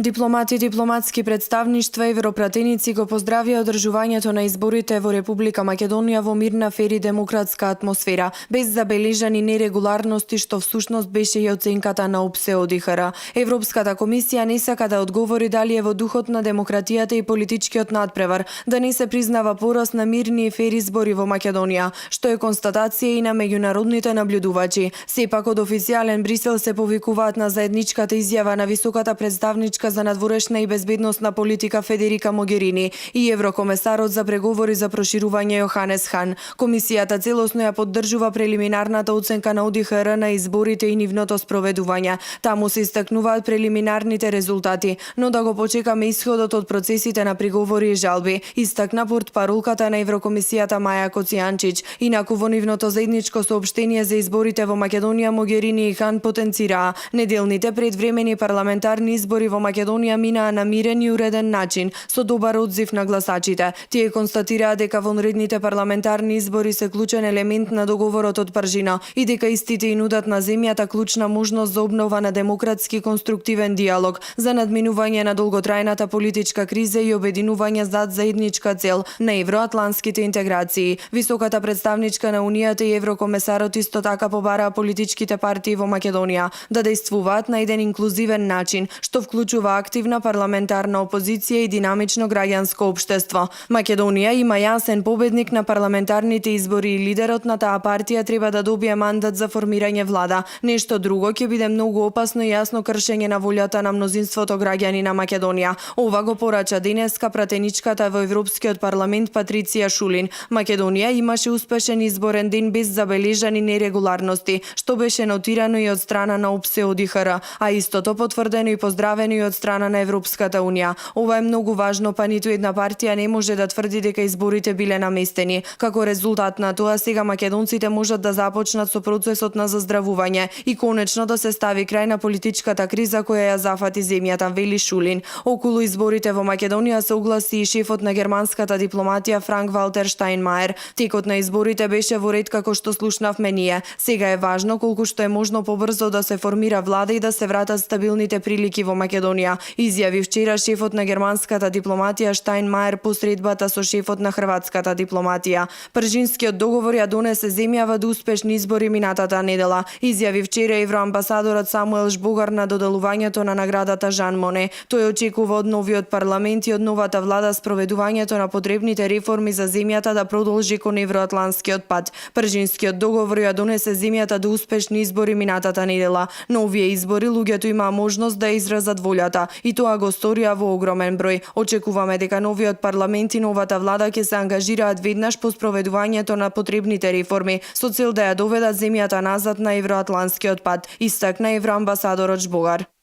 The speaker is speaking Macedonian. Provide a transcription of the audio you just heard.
Дипломати и дипломатски представништва и европратеници го поздравија одржувањето на изборите во Република Македонија во мирна, фер и демократска атмосфера, без забележани нерегуларности, што всушност беше и оценката на ОПСЕ ОДИХР. Европската комисија не сака да одговори дали е во духот на демократијата и политичкиот надпревар да не се признава пораст на мирни и фер избори во Македонија, што е констатација и на меѓународните наблюдувачи. Сепак од официјален Брисел се повикуваат на заедничката изјава на високата представничка за надворешна и безбедносна политика Федерика Могерини и еврокомесарот за преговори за проширување Јоханес Хан. Комисијата целосно ја поддржува прелиминарната оценка на ОДИХР на изборите и нивното спроведување. Таму се истакнуваат прелиминарните резултати, но да го почекаме исходот од процесите на приговори и жалби, истакна портпаролката на Еврокомисијата Маја Коцијанчич. Инаку во нивното заедничко соопштение за изборите во Македонија, Могерини и Хан потенцираа неделните предвремени парламентарни избори во Македонија минаа на мирен и уреден начин, со добар одзив на гласачите. Тие констатираа дека вонредните парламентарни избори се клучен елемент на договорот од Паржина и дека истите и нудат на земјата клучна можност за обнова на демократски конструктивен диалог, за надминување на долготрајната политичка криза и обединување зад заедничка цел на евроатлантските интеграции. Високата представничка на Унијата и еврокомесарот исто така побараа политичките партии во Македонија да действуваат на еден инклузивен начин, што вклучува активна парламентарна опозиција и динамично граѓанско општество. Македонија има јасен победник на парламентарните избори и лидерот на таа партија треба да добие мандат за формирање влада. Нешто друго ќе биде многу опасно и јасно кршење на волјата на мнозинството граѓани на Македонија. Ова го порача денеска пратеничката во Европскиот парламент Патриција Шулин. Македонија имаше успешен изборен ден без забележани нерегуларности, што беше нотирано и од страна на ОПСЕ ОДИХР, а истото потврдено и поздравено и од страна на Европската Унија. Ова е многу важно, па ниту една партија не може да тврди дека изборите биле наместени. Како резултат на тоа, сега македонците можат да започнат со процесот на заздравување и конечно да се стави крај на политичката криза која ја зафати земјата, вели Шулин. Околу изборите во Македонија се огласи и шефот на германската дипломатија Франк Валтер Штајнмаер. Текот на изборите беше во ред како што слушнавме ние. Сега е важно колку што е можно побрзо да се формира влада и да се вратат стабилните прилики во Македонија, изјави вчера шефот на германската дипломатија Штајнмаер по средбата со шефот на хрватската дипломатија. Пржинскиот договор ја донесе земјава до успешни избори минатата недела, изјави вчера евроамбасадорот Самуел Жбогар на доделувањето на наградата Жан Моне. Тој очекува од новиот парламент и од новата влада спроведувањето на потребните реформи за земјата да продолжи кон евроатлантскиот пат. Пржинскиот договор ја донесе земјата до успешни избори минатата недела. На овие избори луѓето имаа можност да изразат волјата и тоа го сторија во огромен број. Очекуваме дека новиот парламент и новата влада ќе се ангажираат веднаш по спроведувањето на потребните реформи со цел да ја доведат земјата назад на евроатлантскиот пат, истакна евроамбасадорот Жбогар.